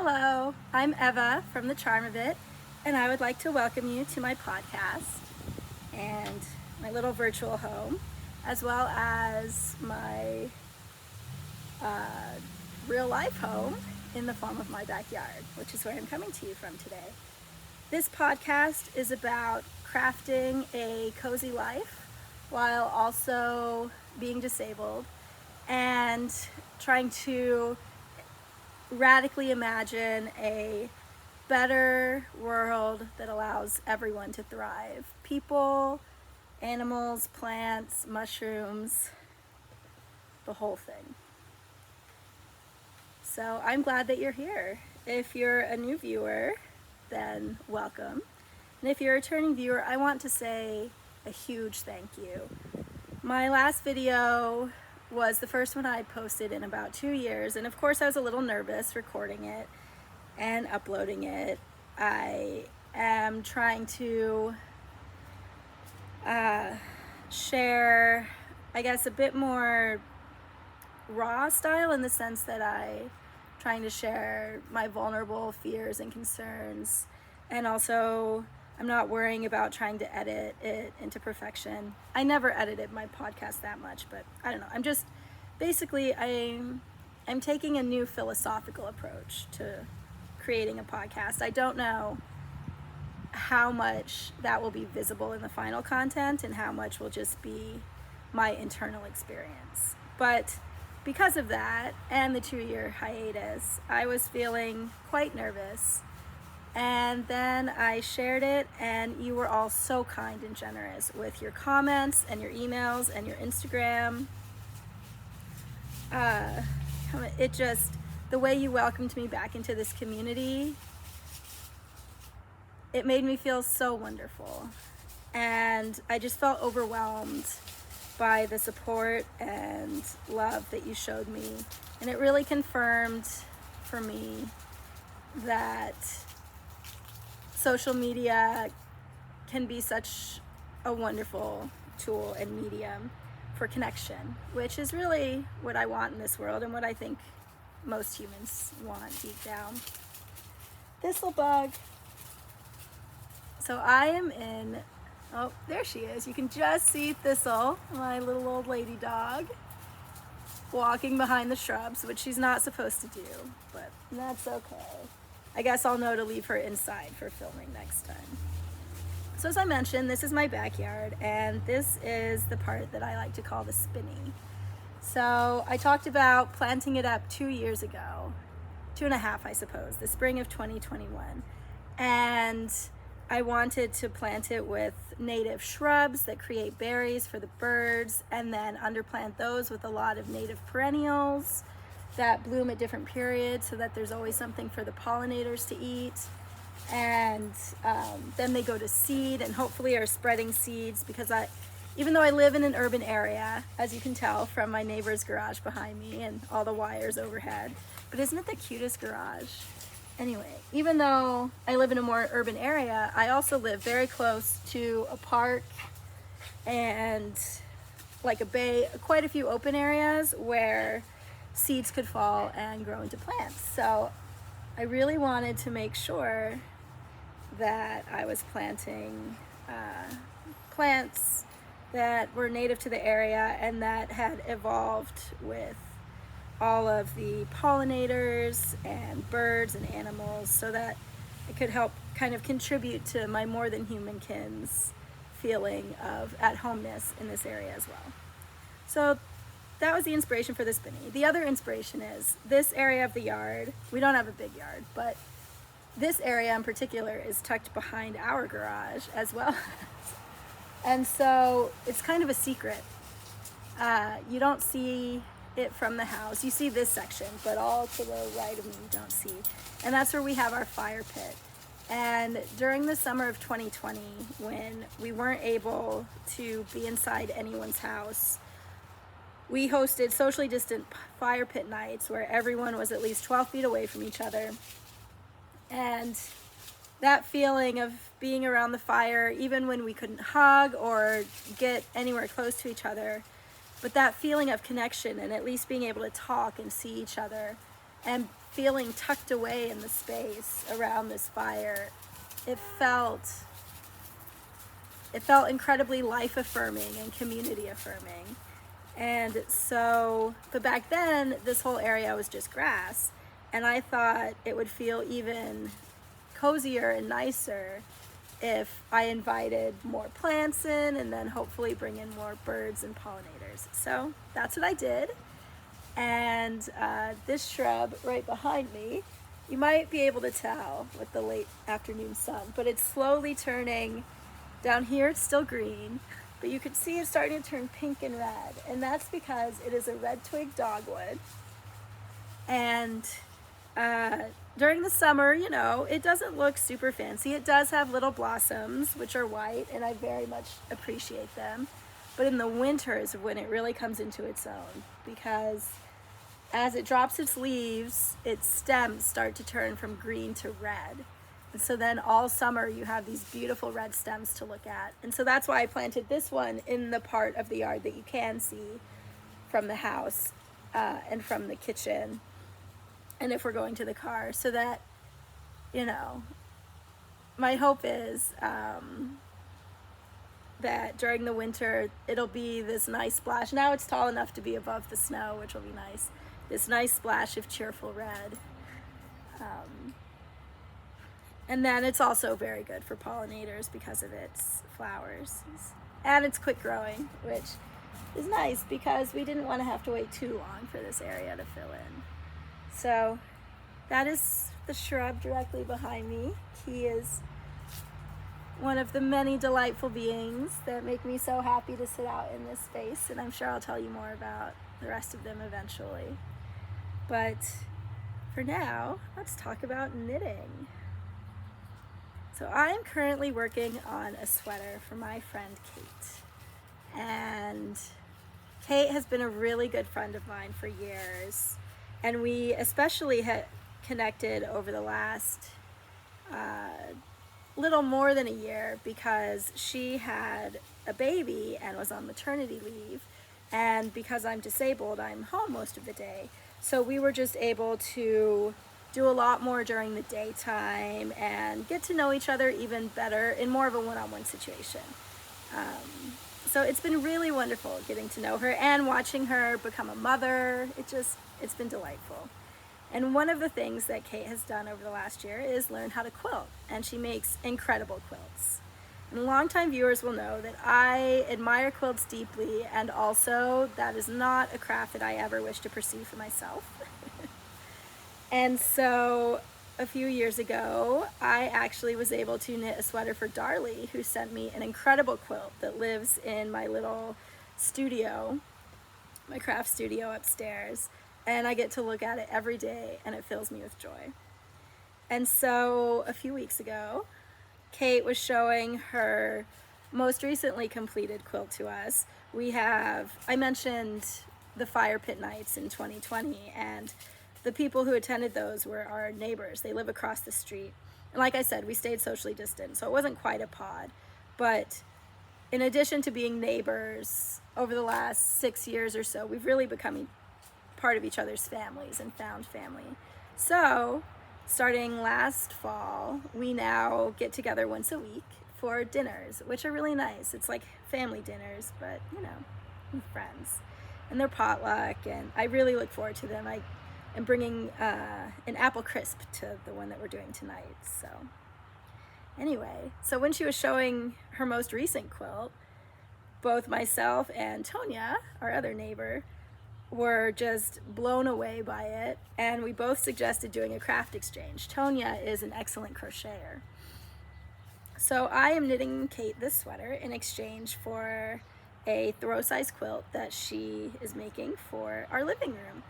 Hello, I'm Eva from The Charm of It, and I would like to welcome you to my podcast and my little virtual home, as well as my real life home in the form of my backyard, which is where I'm coming to you from today. This podcast is about crafting a cozy life while also being disabled and trying to radically imagine a better world that allows everyone to thrive. People, animals, plants, mushrooms, the whole thing. So I'm glad that you're here. If you're a new viewer, then welcome. And if you're a returning viewer, I want to say a huge thank you. My last video was the first one I posted in about 2 years, and of course I was a little nervous recording it and uploading it. I am trying to share, I guess, a bit more raw style in the sense that I'm trying to share my vulnerable fears and concerns, and also I'm not worrying about trying to edit it into perfection. I never edited my podcast that much, but I don't know. I'm just, basically, I'm taking a new philosophical approach to creating a podcast. I don't know how much that will be visible in the final content and how much will just be my internal experience. But because of that and the 2-year hiatus, I was feeling quite nervous. And then I shared it, and you were all so kind and generous with your comments and your emails and your Instagram. It just, the way you welcomed me back into this community, it made me feel so wonderful. And I just felt overwhelmed by the support and love that you showed me. And it really confirmed for me that social media can be such a wonderful tool and medium for connection, which is really what I want in this world and what I think most humans want deep down. Thistlebug. So I am in, oh, there she is. You can just see Thistle, my little old lady dog, walking behind the shrubs, which she's not supposed to do, but that's okay. I guess I'll know to leave her inside for filming next time. So as I mentioned, this is my backyard, and this is the part that I like to call the spinny. So I talked about planting it up 2 years ago, 2.5, I suppose, the spring of 2021. And I wanted to plant it with native shrubs that create berries for the birds, and then underplant those with a lot of native perennials that bloom at different periods so that there's always something for the pollinators to eat. And then they go to seed and hopefully are spreading seeds, because even though I live in an urban area, as you can tell from my neighbor's garage behind me and all the wires overhead, but isn't it the cutest garage? Anyway, even though I live in a more urban area, I also live very close to a park and like a bay, quite a few open areas where seeds could fall and grow into plants. So I really wanted to make sure that I was planting plants that were native to the area and that had evolved with all of the pollinators and birds and animals, so that it could help kind of contribute to my more than human kin's feeling of at-homeness in this area as well. So that was the inspiration for the spinny. The other inspiration is this area of the yard. We don't have a big yard, but this area in particular is tucked behind our garage as well. And so it's kind of a secret. You don't see it from the house. You see this section, but all to the right of me you don't see. And that's where we have our fire pit. And during the summer of 2020, when we weren't able to be inside anyone's house, we hosted socially distant fire pit nights where everyone was at least 12 feet away from each other. And that feeling of being around the fire, even when we couldn't hug or get anywhere close to each other, but that feeling of connection and at least being able to talk and see each other and feeling tucked away in the space around this fire, it felt incredibly life affirming and community affirming. And so, but back then, this whole area was just grass, and I thought it would feel even cozier and nicer if I invited more plants in, and then hopefully bring in more birds and pollinators. So that's what I did. And this shrub right behind me, you might be able to tell with the late afternoon sun, but it's slowly turning. Down here it's still green, but you can see it's starting to turn pink and red, and that's because it is a red twig dogwood. And during the summer, you know, it doesn't look super fancy. It does have little blossoms, which are white, and I very much appreciate them. But in the winter is when it really comes into its own, because as it drops its leaves, its stems start to turn from green to red. And so then all summer you have these beautiful red stems to look at. And so that's why I planted this one in the part of the yard that you can see from the house and from the kitchen, and if we're going to the car, so that, you know, my hope is that during the winter it'll be this nice splash. Now it's tall enough to be above the snow, which will be nice. This nice splash of cheerful red. And then it's also very good for pollinators because of its flowers. And it's quick growing, which is nice because we didn't want to have to wait too long for this area to fill in. So that is the shrub directly behind me. He is one of the many delightful beings that make me so happy to sit out in this space, and I'm sure I'll tell you more about the rest of them eventually. But for now, let's talk about knitting. So I am currently working on a sweater for my friend Cate. And Cate has been a really good friend of mine for years. And we especially had connected over the last little more than a year, because she had a baby and was on maternity leave. And because I'm disabled, I'm home most of the day. So we were just able to do a lot more during the daytime and get to know each other even better in more of a one-on-one situation. So it's been really wonderful getting to know her and watching her become a mother. It's been delightful. And one of the things that Cate has done over the last year is learn how to quilt, and she makes incredible quilts. And longtime viewers will know that I admire quilts deeply, and also that is not a craft that I ever wish to pursue for myself. And so a few years ago, I actually was able to knit a sweater for Darlie, who sent me an incredible quilt that lives in my little studio, my craft studio upstairs. And I get to look at it every day, and it fills me with joy. And so a few weeks ago, Cate was showing her most recently completed quilt to us. I mentioned the fire pit nights in 2020, and the people who attended those were our neighbors. They live across the street. And like I said, we stayed socially distant, so it wasn't quite a pod. But in addition to being neighbors, over the last 6 years or so, we've really become part of each other's families and found family. So starting last fall, we now get together once a week for dinners, which are really nice. It's like family dinners, but you know, with friends. And they're potluck, and I really look forward to them. I'm bringing an apple crisp to the one that we're doing tonight. So anyway, so when she was showing her most recent quilt, both myself and Tonya, our other neighbor, were just blown away by it, and we both suggested doing a craft exchange. Tonya is an excellent crocheter. So I am knitting Cate this sweater in exchange for a throw-size quilt that she is making for our living room.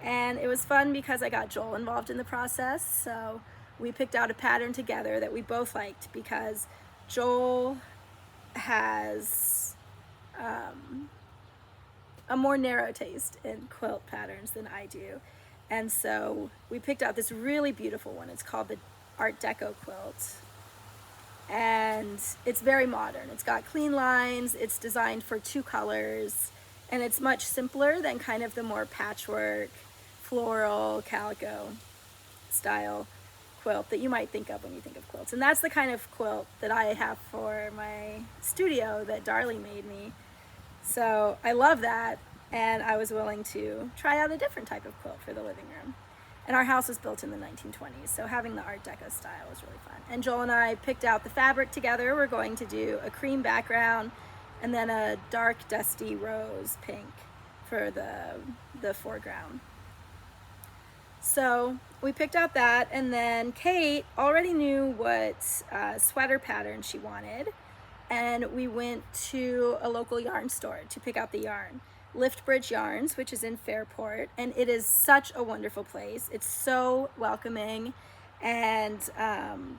And it was fun because I got Joel involved in the process. So we picked out a pattern together that we both liked, because Joel has a more narrow taste in quilt patterns than I do. And so we picked out this really beautiful one. It's called the Art Deco Quilt. And it's very modern. It's got clean lines, it's designed for 2 colors, and it's much simpler than kind of the more patchwork, floral, calico style quilt that you might think of when you think of quilts. And that's the kind of quilt that I have for my studio that Darlie made me. So I love that, and I was willing to try out a different type of quilt for the living room. And our house was built in the 1920s, so having the Art Deco style was really fun. And Joel and I picked out the fabric together. We're going to do a cream background and then a dark dusty rose pink for the foreground. So we picked out that, and then Cate already knew what sweater pattern she wanted, and we went to a local yarn store to pick out the yarn. Liftbridge Yarns, which is in Fairport, and it is such a wonderful place. It's so welcoming, and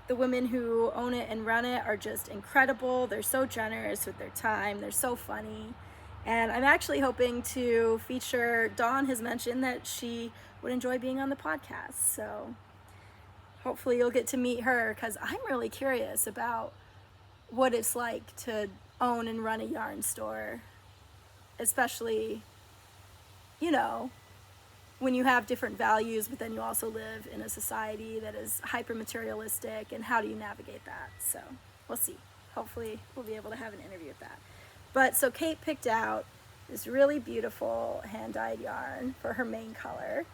the women who own it and run it are just incredible. They're so generous with their time. They're so funny. And I'm actually hoping to feature, Dawn has mentioned that she would enjoy being on the podcast. So hopefully you'll get to meet her, because I'm really curious about what it's like to own and run a yarn store, especially, you know, when you have different values, but then you also live in a society that is hyper materialistic, and how do you navigate that? So we'll see. Hopefully we'll be able to have an interview with that. But so Cate picked out this really beautiful hand-dyed yarn for her main color.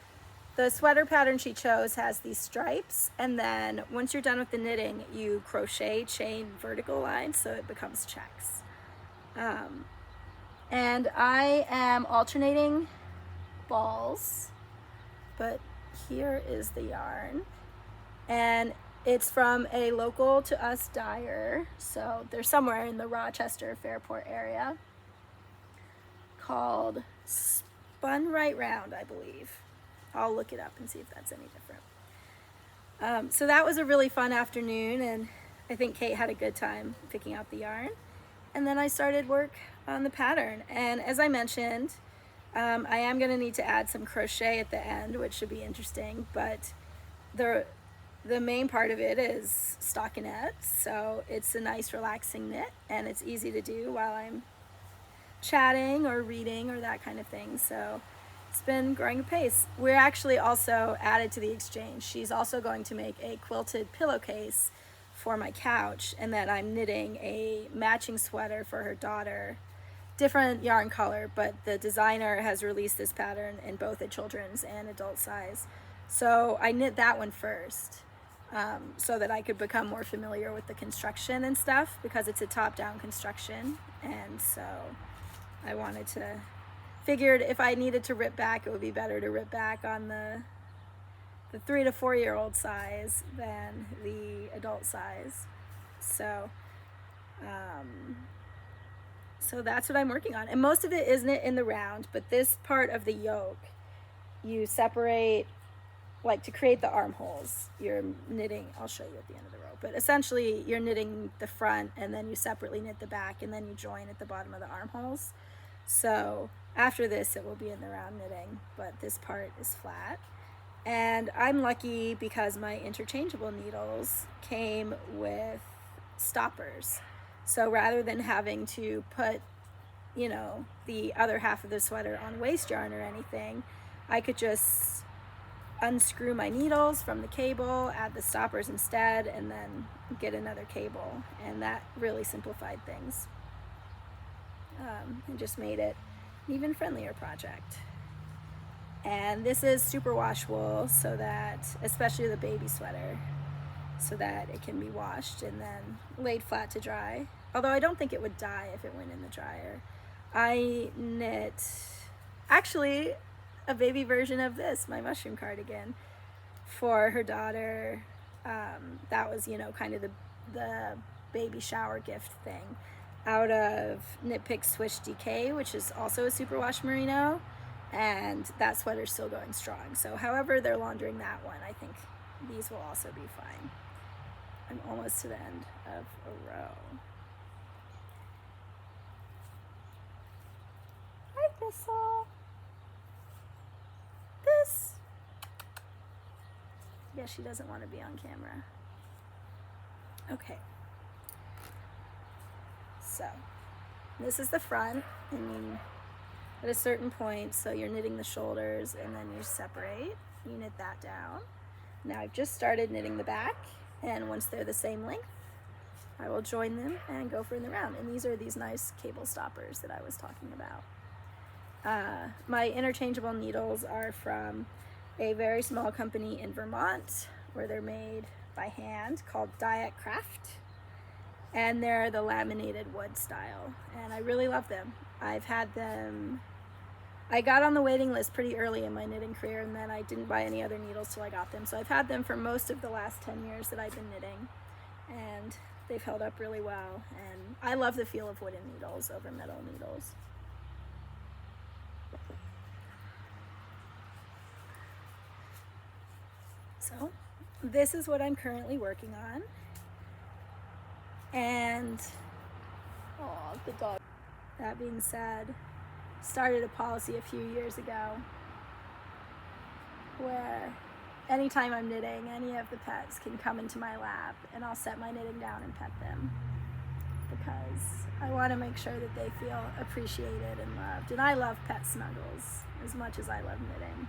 The sweater pattern she chose has these stripes, and then once you're done with the knitting, you crochet chain vertical lines so it becomes checks. And I am alternating balls, but here is the yarn, and it's from a local to us dyer, so they're somewhere in the Rochester Fairport area, called Spun Right Round, I believe. I'll look it up and see if that's any different. So that was a really fun afternoon, and I think Cate had a good time picking out the yarn. And then I started work on the pattern, and as I mentioned, I am going to need to add some crochet at the end, which should be interesting, but the main part of it is stockinette, so it's a nice relaxing knit, and it's easy to do while I'm chatting or reading or that kind of thing. So it's been growing apace. We're actually also added to the exchange. She's also going to make a quilted pillowcase for my couch, and then I'm knitting a matching sweater for her daughter. Different yarn color, but the designer has released this pattern in both a children's and adult size. So I knit that one first, so that I could become more familiar with the construction and stuff, because it's a top-down construction, and so I figured if I needed to rip back, it would be better to rip back on the 3 to 4 year old size than the adult size. So that's what I'm working on, and most of it is knit in the round, but this part of the yoke you separate, like to create the armholes. You're knitting, I'll show you at the end of the row, but essentially you're knitting the front, and then you separately knit the back, and then you join at the bottom of the armholes. So after this it will be in the round knitting, but this part is flat. And I'm lucky because my interchangeable needles came with stoppers. So rather than having to put, you know, the other half of the sweater on waste yarn or anything, I could just unscrew my needles from the cable, add the stoppers instead, and then get another cable. And that really simplified things. And just made it an even friendlier project. And this is superwash wool, so that, especially the baby sweater, so that it can be washed and then laid flat to dry. Although I don't think it would die if it went in the dryer. I knit, actually, a baby version of this, my mushroom cardigan, for her daughter. That was, you know, kind of the baby shower gift thing, out of Knit Pick Swish DK, which is also a superwash merino, and that sweater's still going strong. So however they're laundering that one, I think these will also be fine. I'm almost to the end of a row. Hi, Thistle. This. Yeah, she doesn't want to be on camera. Okay. So, this is the front, and at a certain point, so you're knitting the shoulders, and then you separate, you knit that down, Now I've just started knitting the back, and once they're the same length, I will join them and go for the round. And these are these nice cable stoppers that I was talking about. My interchangeable needles are from a very small company in Vermont where they're made by hand called Diet Craft, and they're the laminated wood style, and I really love them. I've had them, I got on the waiting list pretty early in my knitting career, and then I didn't buy any other needles till I got them, so I've had them for most of the last 10 years that I've been knitting, and they've held up really well, and I love the feel of wooden needles over metal needles. So this is what I'm currently working on, and oh, the dog. That being said, started a policy a few years ago where anytime I'm knitting, any of the pets can come into my lap and I'll set my knitting down and pet them, because I want to make sure that they feel appreciated and loved. And I love pet snuggles as much as I love knitting.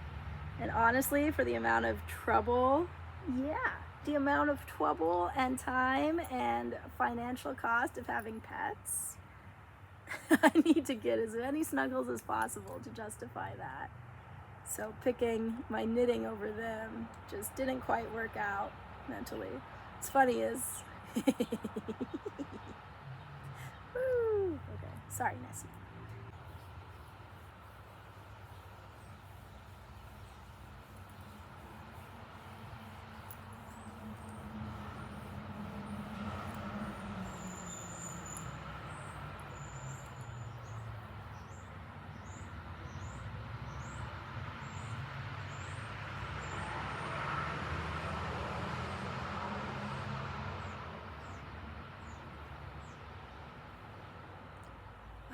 And honestly, for the amount of trouble, the amount of trouble and time and financial cost of having pets, I need to get as many snuggles as possible to justify that. So picking my knitting over them just didn't quite work out mentally. What's funny is, woo! Okay, sorry, Nessie.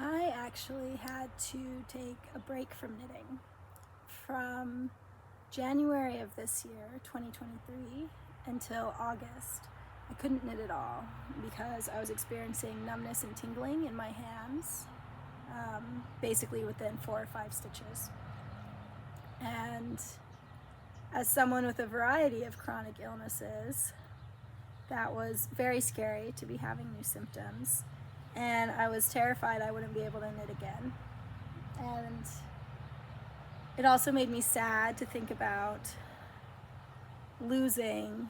I actually had to take a break from knitting from January of this year, 2023, until August. I couldn't knit at all because I was experiencing numbness and tingling in my hands, basically within 4 or 5 stitches. And as someone with a variety of chronic illnesses, that was very scary to be having new symptoms. And I was terrified I wouldn't be able to knit again. And it also made me sad to think about losing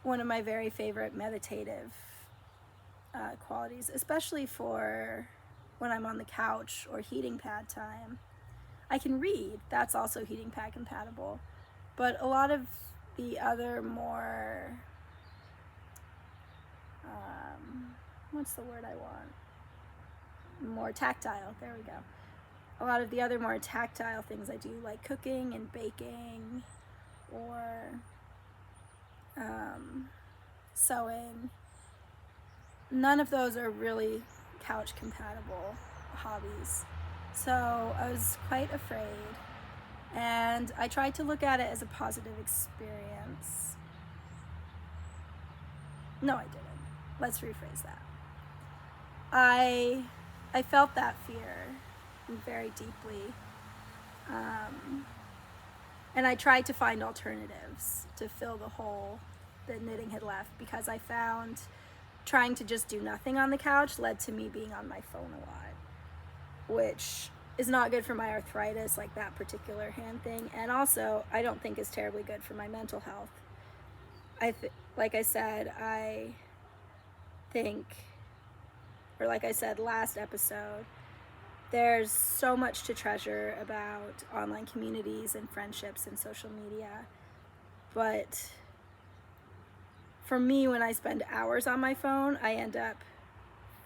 one of my very favorite meditative qualities, especially for when I'm on the couch or heating pad time. I can read, that's also heating pad compatible, but a lot of the other more, what's the word I want? More tactile, there we go. A lot of the other more tactile things I do, like cooking and baking or sewing, none of those are really couch compatible hobbies. So I was quite afraid, and I tried to look at it as a positive experience. No, I didn't. Let's rephrase that. I felt that fear very deeply, and I tried to find alternatives to fill the hole that knitting had left, because I found trying to just do nothing on the couch led to me being on my phone a lot, which is not good for my arthritis, like that particular hand thing, and also I don't think is terribly good for my mental health. Like I said last episode, there's so much to treasure about online communities and friendships and social media, but for me, when I spend hours on my phone, I end up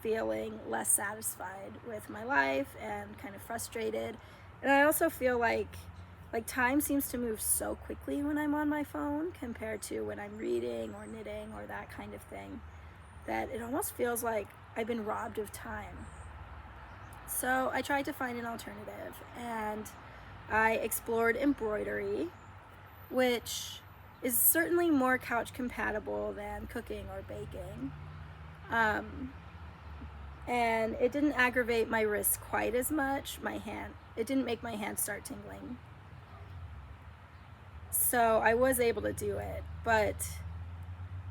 feeling less satisfied with my life and kind of frustrated. And I also feel like time seems to move so quickly when I'm on my phone compared to when I'm reading or knitting or that kind of thing, that it almost feels like I've been robbed of time. So I tried to find an alternative, and I explored embroidery, which is certainly more couch compatible than cooking or baking. And it didn't aggravate my wrists quite as much. It didn't make my hand start tingling. So I was able to do it, but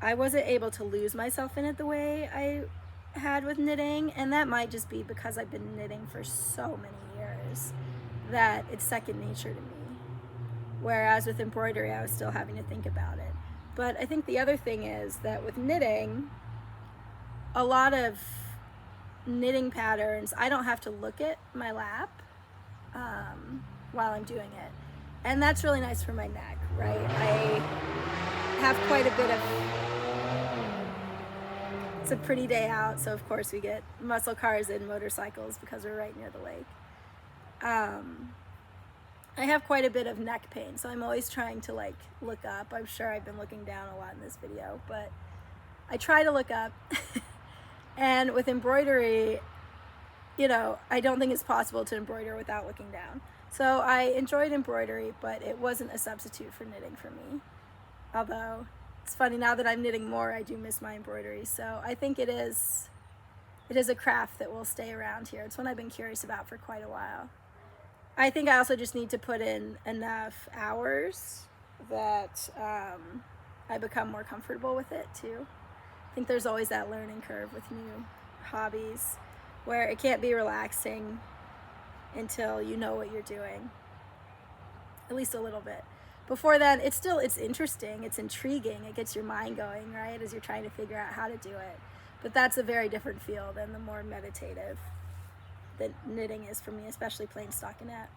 I wasn't able to lose myself in it the way I had with knitting, and that might just be because I've been knitting for so many years that it's second nature to me. Whereas with embroidery, I was still having to think about it. But I think the other thing is that with knitting, a lot of knitting patterns, I don't have to look at my lap while I'm doing it. And that's really nice for my neck, right? I have quite a bit of, it's a pretty day out, so of course we get muscle cars and motorcycles because we're right near the lake. I have quite a bit of neck pain, so I'm always trying to like look up. I'm sure I've been looking down a lot in this video, but I try to look up. And with embroidery, you know, I don't think it's possible to embroider without looking down. So I enjoyed embroidery, but it wasn't a substitute for knitting for me. Although it's funny, now that I'm knitting more, I do miss my embroidery. So I think it is a craft that will stay around here. It's one I've been curious about for quite a while. I think I also just need to put in enough hours that I become more comfortable with it too. I think there's always that learning curve with new hobbies where it can't be relaxing until you know what you're doing, at least a little bit. Before then, it's interesting, it's intriguing, it gets your mind going, right, as you're trying to figure out how to do it. But that's a very different feel than the more meditative that knitting is for me, especially plain stockinette.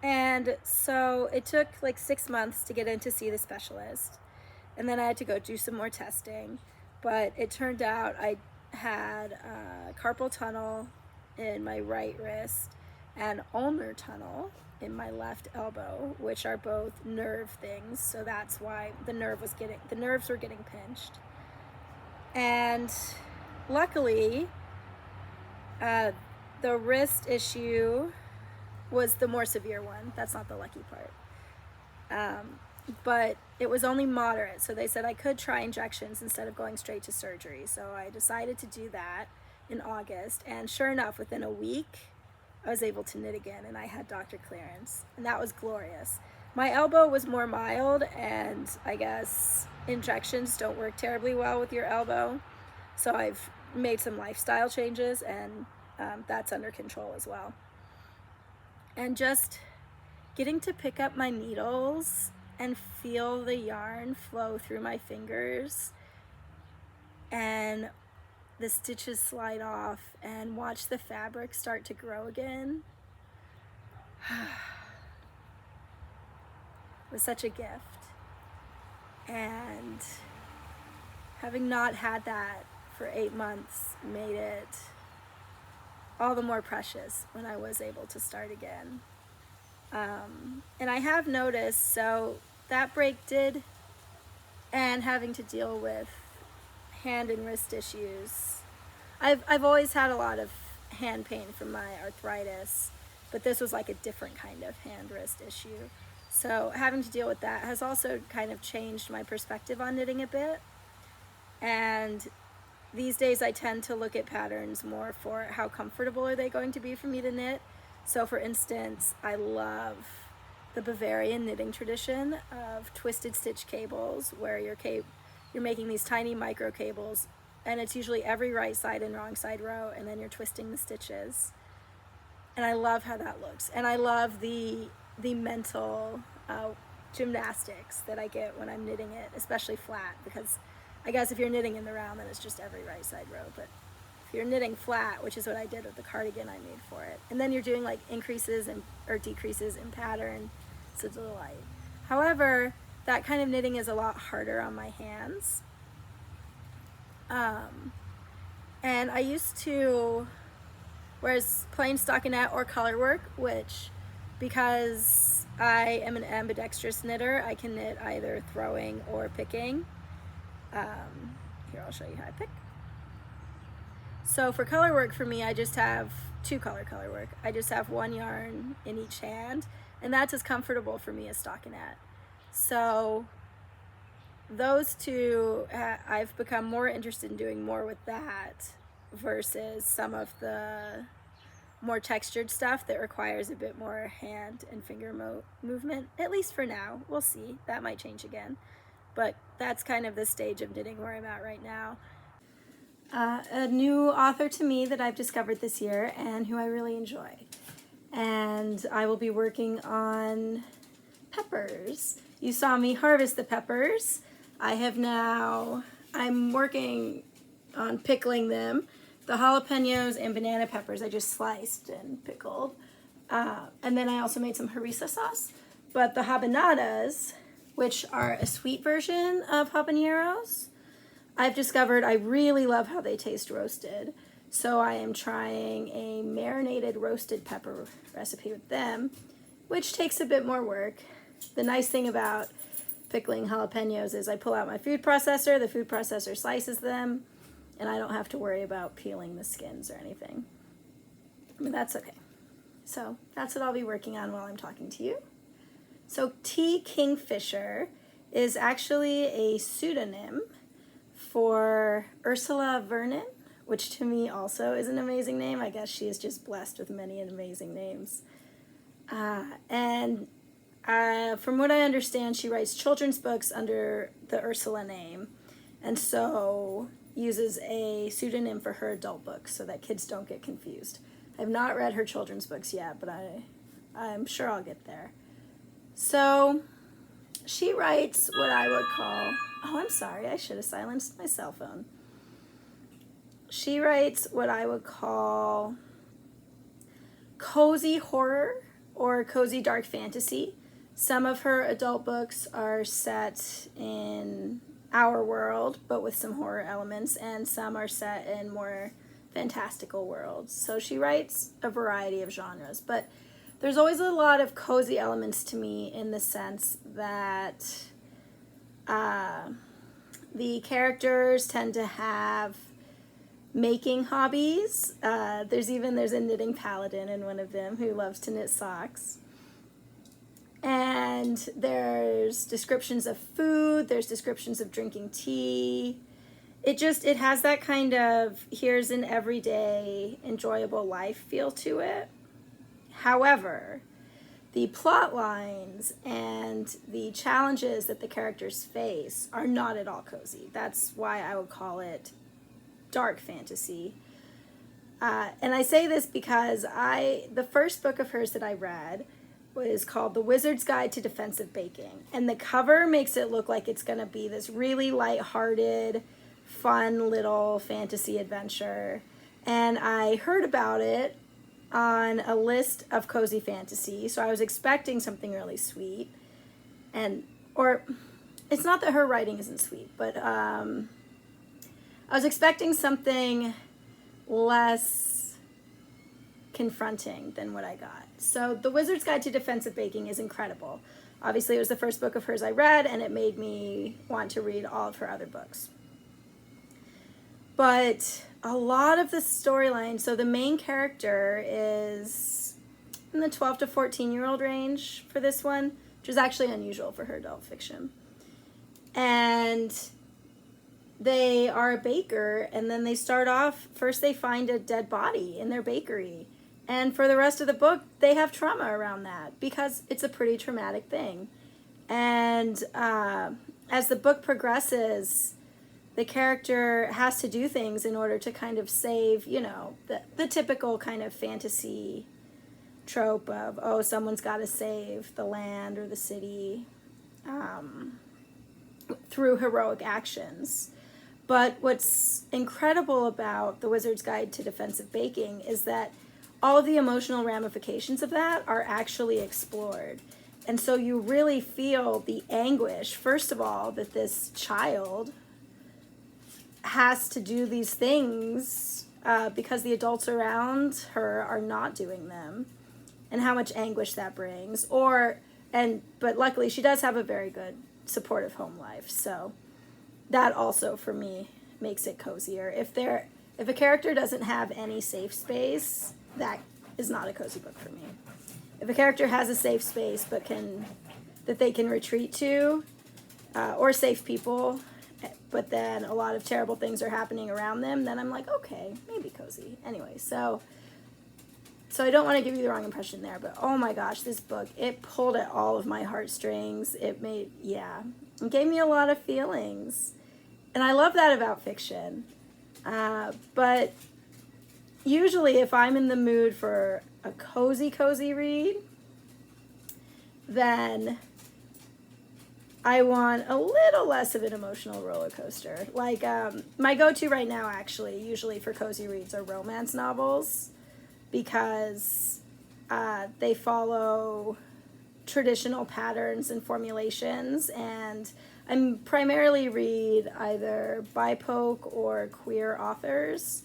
And so it took like 6 months to get in to see the specialist, and then I had to go do some more testing. But it turned out I had carpal tunnel in my right wrist and ulnar tunnel in my left elbow, which are both nerve things. So that's why the nerves were getting pinched. And luckily, the wrist issue was the more severe one. That's not the lucky part. But it was only moderate, so they said I could try injections instead of going straight to surgery. So I decided to do that in August, and sure enough, within a week, I was able to knit again, and I had doctor clearance, and that was glorious. My elbow was more mild, and I guess injections don't work terribly well with your elbow, so I've made some lifestyle changes, and that's under control as well. And just getting to pick up my needles and feel the yarn flow through my fingers and the stitches slide off and watch the fabric start to grow again was such a gift. And having not had that for 8 months made it all the more precious when I was able to start again. And I have noticed, so that break did, and having to deal with hand and wrist issues. I've always had a lot of hand pain from my arthritis, but this was like a different kind of hand wrist issue. So having to deal with that has also kind of changed my perspective on knitting a bit. And these days I tend to look at patterns more for how comfortable are they going to be for me to knit. So for instance, I love the Bavarian knitting tradition of twisted stitch cables, where you're making these tiny micro cables, and it's usually every right side and wrong side row, and then you're twisting the stitches. And I love how that looks. And I love the mental gymnastics that I get when I'm knitting it, especially flat, because I guess if you're knitting in the round, then it's just every right side row. But if you're knitting flat, which is what I did with the cardigan I made for it, and then you're doing like increases or decreases in pattern, it's a delight. However, that kind of knitting is a lot harder on my hands. And I used to, whereas plain stockinette or color work, which, because I am an ambidextrous knitter, I can knit either throwing or picking. Here, I'll show you how I pick. So for color work, for me, I just have color work. I just have one yarn in each hand, and that's as comfortable for me as stockinette. So those two, I've become more interested in doing more with that versus some of the more textured stuff that requires a bit more hand and finger movement, at least for now. We'll see. That might change again. But that's kind of the stage of knitting where I'm at right now. A new author to me that I've discovered this year and who I really enjoy. And I will be working on peppers. You saw me harvest the peppers. I'm working on pickling them. The jalapenos and banana peppers I just sliced and pickled. And then I also made some harissa sauce. But the habanadas, which are a sweet version of habaneros, I've discovered I really love how they taste roasted. So I am trying a marinated roasted pepper recipe with them, which takes a bit more work. The nice thing about pickling jalapenos is I pull out my food processor, the food processor slices them, and I don't have to worry about peeling the skins or anything. But that's okay. So that's what I'll be working on while I'm talking to you. So T Kingfisher is actually a pseudonym for Ursula Vernon, which to me also is an amazing name. I guess she is just blessed with many amazing names. From what I understand, she writes children's books under the Ursula name, and so uses a pseudonym for her adult books so that kids don't get confused. I have not read her children's books yet, but I'm sure I'll get there. So she writes what I would call, oh, I'm sorry, I should have silenced my cell phone. She writes what I would call cozy horror or cozy dark fantasy. Some of her adult books are set in our world, but with some horror elements, and some are set in more fantastical worlds. So she writes a variety of genres, but there's always a lot of cozy elements to me in the sense that the characters tend to have making hobbies. There's a knitting paladin in one of them who loves to knit socks. And there's descriptions of food, there's descriptions of drinking tea. It has that kind of here's an everyday enjoyable life feel to it. However, the plot lines and the challenges that the characters face are not at all cozy. That's why I would call it dark fantasy. And I say this because the first book of hers that I read was called The Wizard's Guide to Defensive Baking. And the cover makes it look like it's going to be this really lighthearted, fun little fantasy adventure. And I heard about it on a list of cozy fantasy, so I was expecting something really sweet. Or it's not that her writing isn't sweet, but I was expecting something less confronting than what I got. So The Wizard's Guide to Defensive Baking is incredible. Obviously, it was the first book of hers I read, and it made me want to read all of her other books. But a lot of the storyline, so the main character is in the 12 to 14-year-old range for this one, which is actually unusual for her adult fiction. And they are a baker, and then they start off, first they find a dead body in their bakery. And for the rest of the book, they have trauma around that because it's a pretty traumatic thing. And as the book progresses, the character has to do things in order to kind of save, the typical kind of fantasy trope of, oh, someone's got to save the land or the city through heroic actions. But what's incredible about The Wizard's Guide to Defensive Baking is that all of the emotional ramifications of that are actually explored. And so you really feel the anguish, first of all, that this child has to do these things because the adults around her are not doing them, and how much anguish that brings. But luckily she does have a very good supportive home life, so that also for me makes it cozier. If a character doesn't have any safe space, that is not a cozy book for me. If a character has a safe space that they can retreat to, or safe people, but then a lot of terrible things are happening around them, then I'm like, okay, maybe cozy. Anyway, so So I don't want to give you the wrong impression there, but oh my gosh, this book, it pulled at all of my heartstrings. It gave me a lot of feelings. And I love that about fiction. But usually if I'm in the mood for a cozy read, then I want a little less of an emotional roller coaster. Like, my go-to right now, actually, usually for cozy reads, are romance novels, because they follow traditional patterns and formulations, and I primarily read either BIPOC or queer authors.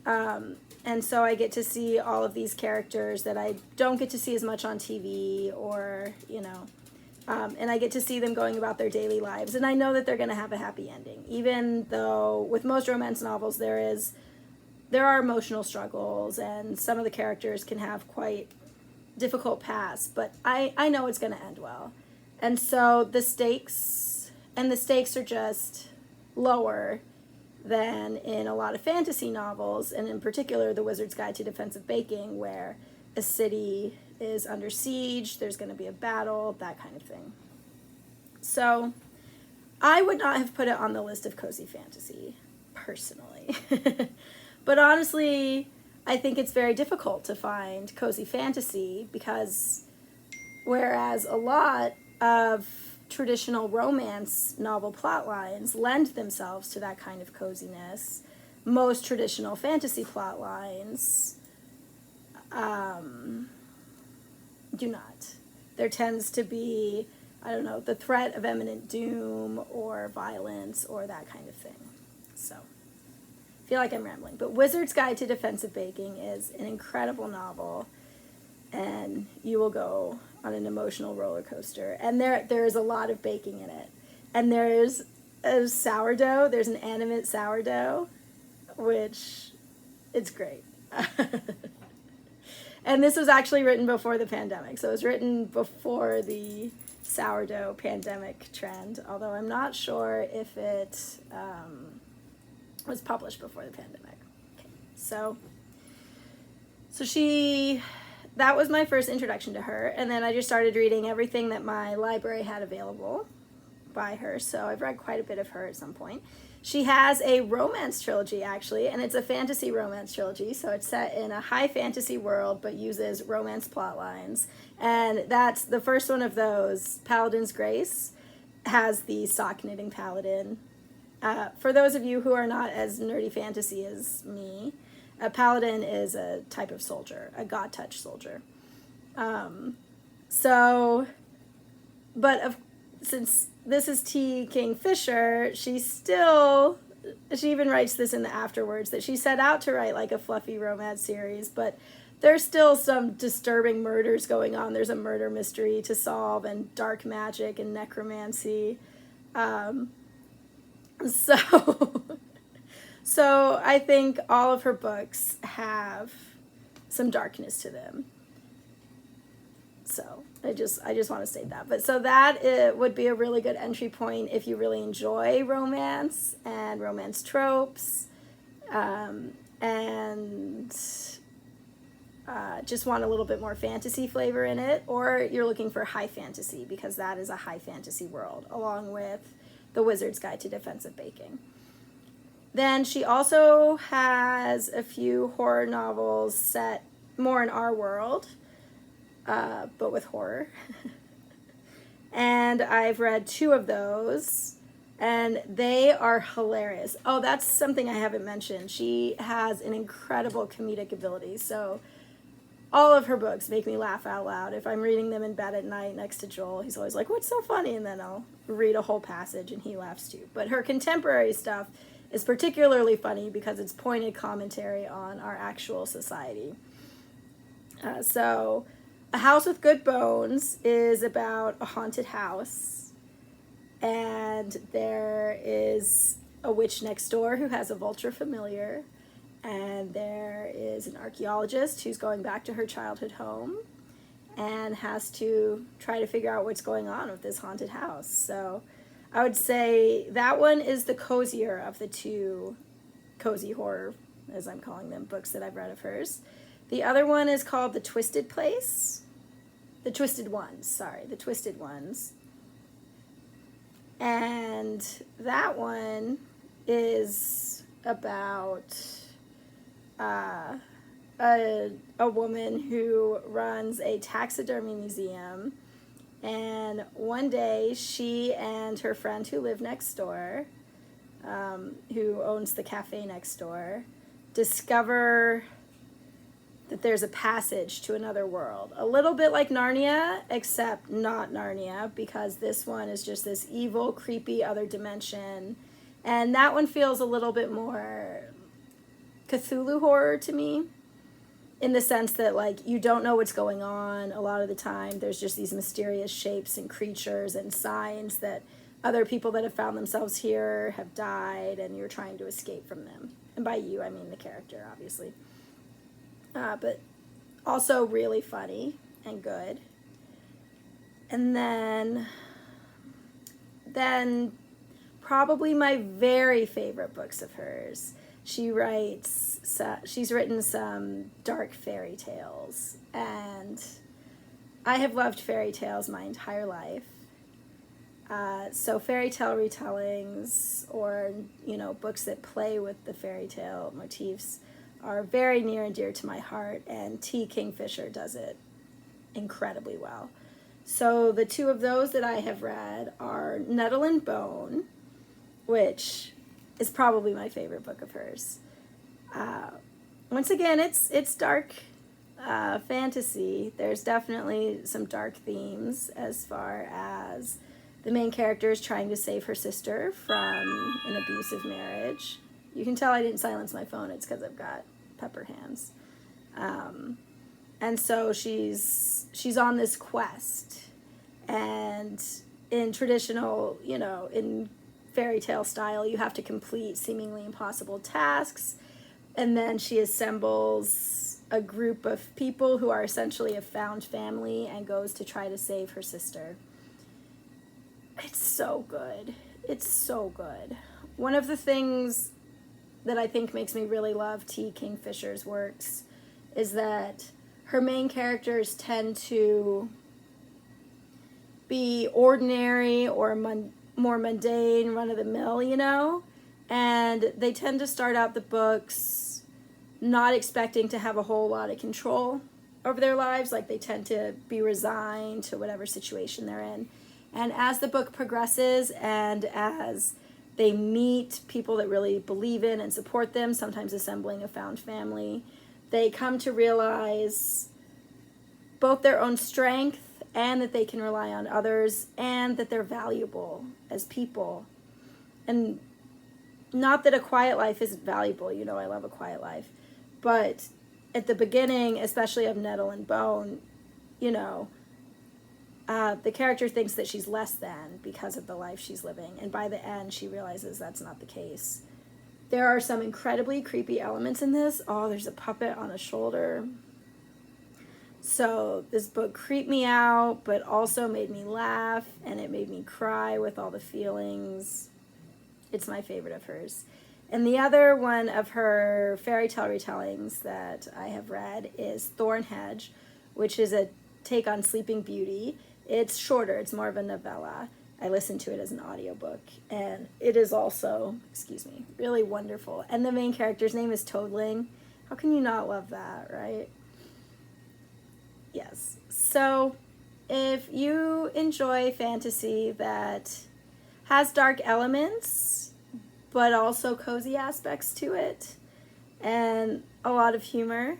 And so I get to see all of these characters that I don't get to see as much on TV, or, and I get to see them going about their daily lives. And I know that they're going to have a happy ending, even though with most romance novels there are emotional struggles, and some of the characters can have quite difficult pasts, but I know it's going to end well. And so the stakes are just lower than in a lot of fantasy novels, and in particular The Wizard's Guide to Defensive Baking, where a city is under siege, there's going to be a battle, that kind of thing. So I would not have put it on the list of cozy fantasy, personally. But honestly, I think it's very difficult to find cozy fantasy, because whereas a lot of traditional romance novel plot lines lend themselves to that kind of coziness, most traditional fantasy plot lines do not. There tends to be, the threat of imminent doom or violence or that kind of thing. So I feel like I'm rambling, but Wizard's Guide to Defensive Baking is an incredible novel, and you will go on an emotional roller coaster. And there is a lot of baking in it. And there's a sourdough, there's an animate sourdough, which it's great. And this was actually written before the pandemic. So it was written before the sourdough pandemic trend, although I'm not sure if it was published before the pandemic. Okay. So that was my first introduction to her, and then I just started reading everything that my library had available by her, so I've read quite a bit of her at some point. She has a romance trilogy, actually, and it's a fantasy romance trilogy, so it's set in a high fantasy world but uses romance plot lines. And that's the first one of those, Paladin's Grace, has the sock knitting paladin. For those of you who are not as nerdy fantasy as me, a paladin is a type of soldier, a god-touch soldier. Since this is T Kingfisher, she even writes this in the afterwards, that she set out to write like a fluffy romance series, but there's still some disturbing murders going on. There's a murder mystery to solve, and dark magic and necromancy. So I think all of her books have some darkness to them. So I just want to state that. But so that would be a really good entry point if you really enjoy romance and romance tropes, and just want a little bit more fantasy flavor in it, or you're looking for high fantasy, because that is a high fantasy world, along with The Wizard's Guide to Defensive Baking. Then she also has a few horror novels set more in our world, but with horror. And I've read 2 of those, and they are hilarious. Oh, that's something I haven't mentioned. She has an incredible comedic ability, so all of her books make me laugh out loud. If I'm reading them in bed at night next to Joel, he's always like, "What's so funny?" And then I'll read a whole passage and he laughs too. But her contemporary stuff is particularly funny because it's pointed commentary on our actual society. So A House with Good Bones is about a haunted house, and there is a witch next door who has a vulture familiar, and there is an archaeologist who's going back to her childhood home and has to try to figure out what's going on with this haunted house. So I would say that one is the cozier of the 2 cozy horror, as I'm calling them, books that I've read of hers. The other one is called The Twisted Place. The Twisted Ones, sorry, The Twisted Ones. And that one is about a woman who runs a taxidermy museum. And one day she and her friend who live next door, who owns the cafe next door, discover that there's a passage to another world. A little bit like Narnia, except not Narnia, because this one is just this evil, creepy other dimension. And that one feels a little bit more Cthulhu horror to me, in the sense that, like, you don't know what's going on a lot of the time. There's just these mysterious shapes and creatures and signs that other people that have found themselves here have died, and you're trying to escape from them. And by you, I mean the character, obviously. But also really funny and good. And then probably my very favorite books of hers. She's written some dark fairy tales, and I have loved fairy tales my entire life. So fairy tale retellings, or, books that play with the fairy tale motifs, are very near and dear to my heart, and T Kingfisher does it incredibly well. So the two of those that I have read are Nettle and Bone, which is probably my favorite book of hers. Once again, it's dark fantasy. There's definitely some dark themes as far as the main character is trying to save her sister from an abusive marriage. You can tell I didn't silence my phone. It's because I've got pepper hands. And so she's on this quest. And in traditional, in fairy tale style, you have to complete seemingly impossible tasks. And then she assembles a group of people who are essentially a found family and goes to try to save her sister. It's so good. It's so good. One of the things that I think makes me really love T Kingfisher's works is that her main characters tend to be ordinary or more mundane, run-of-the-mill, and they tend to start out the books not expecting to have a whole lot of control over their lives. Like, they tend to be resigned to whatever situation they're in. And as the book progresses, and as they meet people that really believe in and support them, sometimes assembling a found family, they come to realize both their own strength and that they can rely on others, and that they're valuable as people. And not that a quiet life isn't valuable, I love a quiet life. But at the beginning, especially of Nettle and Bone, the character thinks that she's less than because of the life she's living. And by the end, she realizes that's not the case. There are some incredibly creepy elements in this. Oh, there's a puppet on a shoulder. So this book creeped me out, but also made me laugh, and it made me cry with all the feelings. It's my favorite of hers. And the other one of her fairy tale retellings that I have read is Thorn Hedge, which is a take on Sleeping Beauty. It's shorter. It's more of a novella. I listened to it as an audiobook, and it is also, really wonderful. And the main character's name is Toadling. How can you not love that, right? Yes. So if you enjoy fantasy that has dark elements, but also cozy aspects to it, and a lot of humor,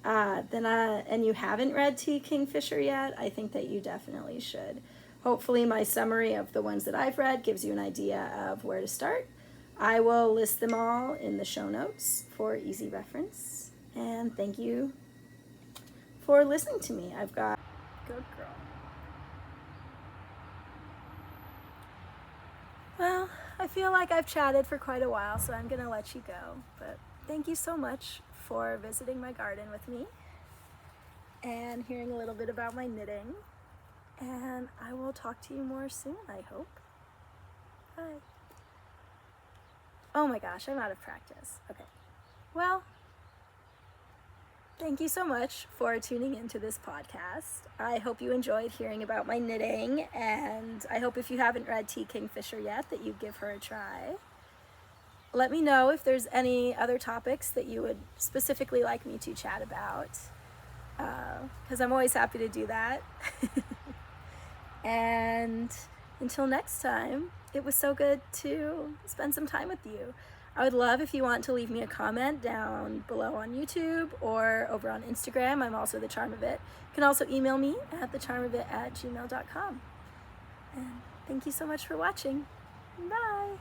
and you haven't read T Kingfisher yet, I think that you definitely should. Hopefully my summary of the ones that I've read gives you an idea of where to start. I will list them all in the show notes for easy reference. And thank you for listening to me. I've got good girl. Well, I feel like I've chatted for quite a while, so I'm gonna let you go. But thank you so much for visiting my garden with me and hearing a little bit about my knitting. And I will talk to you more soon, I hope. Bye. Oh my gosh, I'm out of practice. Okay. Well, Thank you so much for tuning into this podcast. I hope you enjoyed hearing about my knitting, and I hope if you haven't read T Kingfisher yet that you give her a try. Let me know if there's any other topics that you would specifically like me to chat about, because I'm always happy to do that. And until next time, it was so good to spend some time with you. I would love if you want to leave me a comment down below on YouTube or over on Instagram. I'm also The Charm of It. You can also email me at thecharmofit@gmail.com. And thank you so much for watching. Bye.